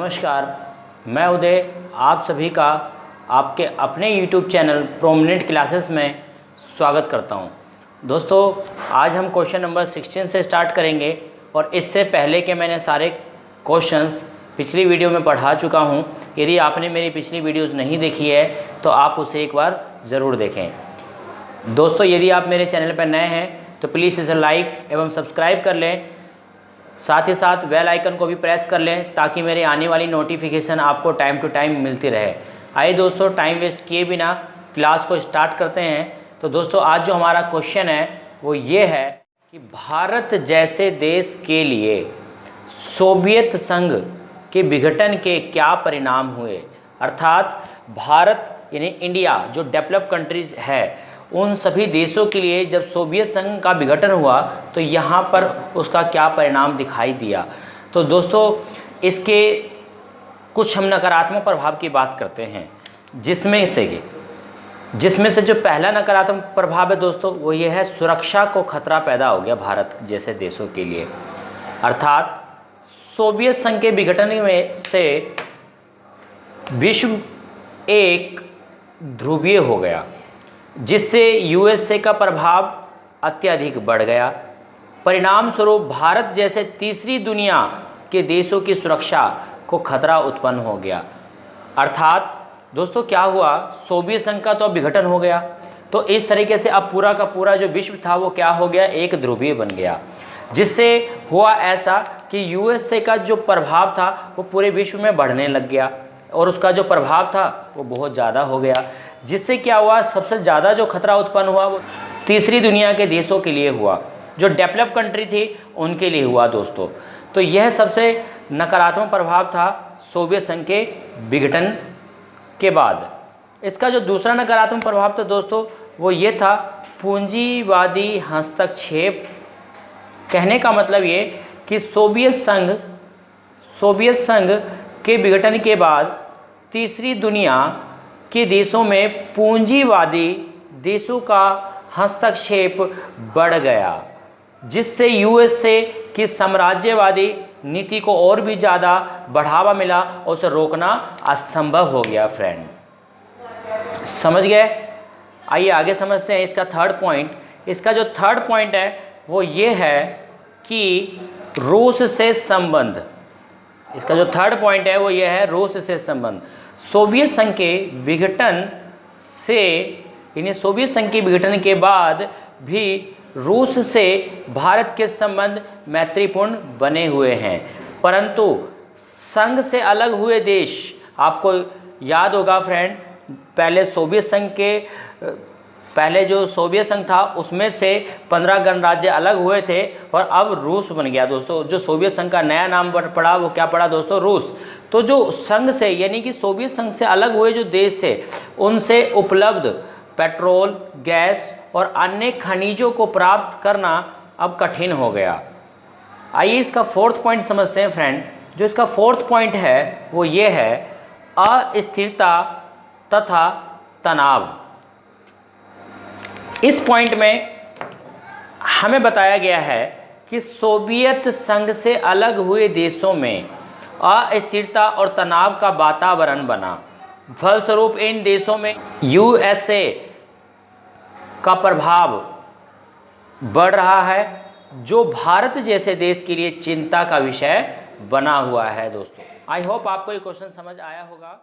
नमस्कार, मैं उदय आप सभी का आपके अपने YouTube चैनल प्रोमिनेंट क्लासेस में स्वागत करता हूं। दोस्तों, आज हम क्वेश्चन नंबर 16 से स्टार्ट करेंगे और इससे पहले के मैंने सारे क्वेश्चंस पिछली वीडियो में पढ़ा चुका हूं। यदि आपने मेरी पिछली वीडियोस नहीं देखी है तो आप उसे एक बार ज़रूर देखें। दोस्तों, यदि आप मेरे चैनल पर नए हैं तो प्लीज़ इसे लाइक एवं सब्सक्राइब कर लें, साथ ही साथ बेल आइकन को भी प्रेस कर लें ताकि मेरी आने वाली नोटिफिकेशन आपको टाइम टू टाइम मिलती रहे। आइए दोस्तों, टाइम वेस्ट किए बिना क्लास को स्टार्ट करते हैं। तो दोस्तों, आज जो हमारा क्वेश्चन है वो ये है कि भारत जैसे देश के लिए सोवियत संघ के विघटन के क्या परिणाम हुए। अर्थात भारत यानी इंडिया जो डेवलप कंट्रीज है, उन सभी देशों के लिए जब सोवियत संघ का विघटन हुआ तो यहाँ पर उसका क्या परिणाम दिखाई दिया। तो दोस्तों, इसके कुछ हम नकारात्मक प्रभाव की बात करते हैं, जिसमें से जो पहला नकारात्मक प्रभाव है दोस्तों वो ये है, सुरक्षा को खतरा पैदा हो गया भारत जैसे देशों के लिए। अर्थात सोवियत संघ के विघटन में से विश्व एक ध्रुवीय हो गया, जिससे यूएसए का प्रभाव अत्यधिक बढ़ गया। परिणाम स्वरूप भारत जैसे तीसरी दुनिया के देशों की सुरक्षा को खतरा उत्पन्न हो गया। अर्थात दोस्तों क्या हुआ, सोवियत संघ का तो अब विघटन हो गया, तो इस तरीके से अब पूरा का पूरा जो विश्व था वो क्या हो गया, एक ध्रुवीय बन गया। जिससे हुआ ऐसा कि यूएसए का जो प्रभाव था वो पूरे विश्व में बढ़ने लग गया और उसका जो प्रभाव था वो बहुत ज़्यादा हो गया। जिससे क्या हुआ, सबसे ज़्यादा जो खतरा उत्पन्न हुआ वो तीसरी दुनिया के देशों के लिए हुआ, जो डेवलप कंट्री थी उनके लिए हुआ दोस्तों। तो यह सबसे नकारात्मक प्रभाव था सोवियत संघ के विघटन के बाद। इसका जो दूसरा नकारात्मक प्रभाव था दोस्तों वो ये था, पूंजीवादी हस्तक्षेप। कहने का मतलब ये कि सोवियत संघ के विघटन के बाद तीसरी दुनिया के देशों में पूंजीवादी देशों का हस्तक्षेप बढ़ गया, जिससे यूएसए की साम्राज्यवादी नीति को और भी ज़्यादा बढ़ावा मिला और उसे रोकना असंभव हो गया। फ्रेंड, समझ गए? आइए आगे समझते हैं इसका थर्ड पॉइंट। इसका जो थर्ड पॉइंट है वो ये है कि रूस से संबंध। इसका जो थर्ड पॉइंट है वो ये है, रूस से संबंध। सोवियत संघ के विघटन से यानी सोवियत संघ के विघटन के बाद भी रूस से भारत के संबंध मैत्रीपूर्ण बने हुए हैं, परंतु संघ से अलग हुए देश, आपको याद होगा फ्रेंड, पहले जो सोवियत संघ था उसमें से 15 गणराज्य अलग हुए थे और अब रूस बन गया दोस्तों। जो सोवियत संघ का नया नाम पड़ा वो क्या पड़ा दोस्तों, रूस। तो जो संघ से यानी कि सोवियत संघ से अलग हुए जो देश थे उनसे उपलब्ध पेट्रोल, गैस और अन्य खनिजों को प्राप्त करना अब कठिन हो गया। आइए इसका फोर्थ पॉइंट समझते हैं फ्रेंड। जो इसका फोर्थ पॉइंट है वो ये है, अस्थिरता तथा तनाव। इस पॉइंट में हमें बताया गया है कि सोवियत संघ से अलग हुए देशों में अस्थिरता और तनाव का वातावरण बना। फलस्वरूप इन देशों में यूएसए का प्रभाव बढ़ रहा है, जो भारत जैसे देश के लिए चिंता का विषय बना हुआ है दोस्तों। आई होप आपको ये क्वेश्चन समझ आया होगा।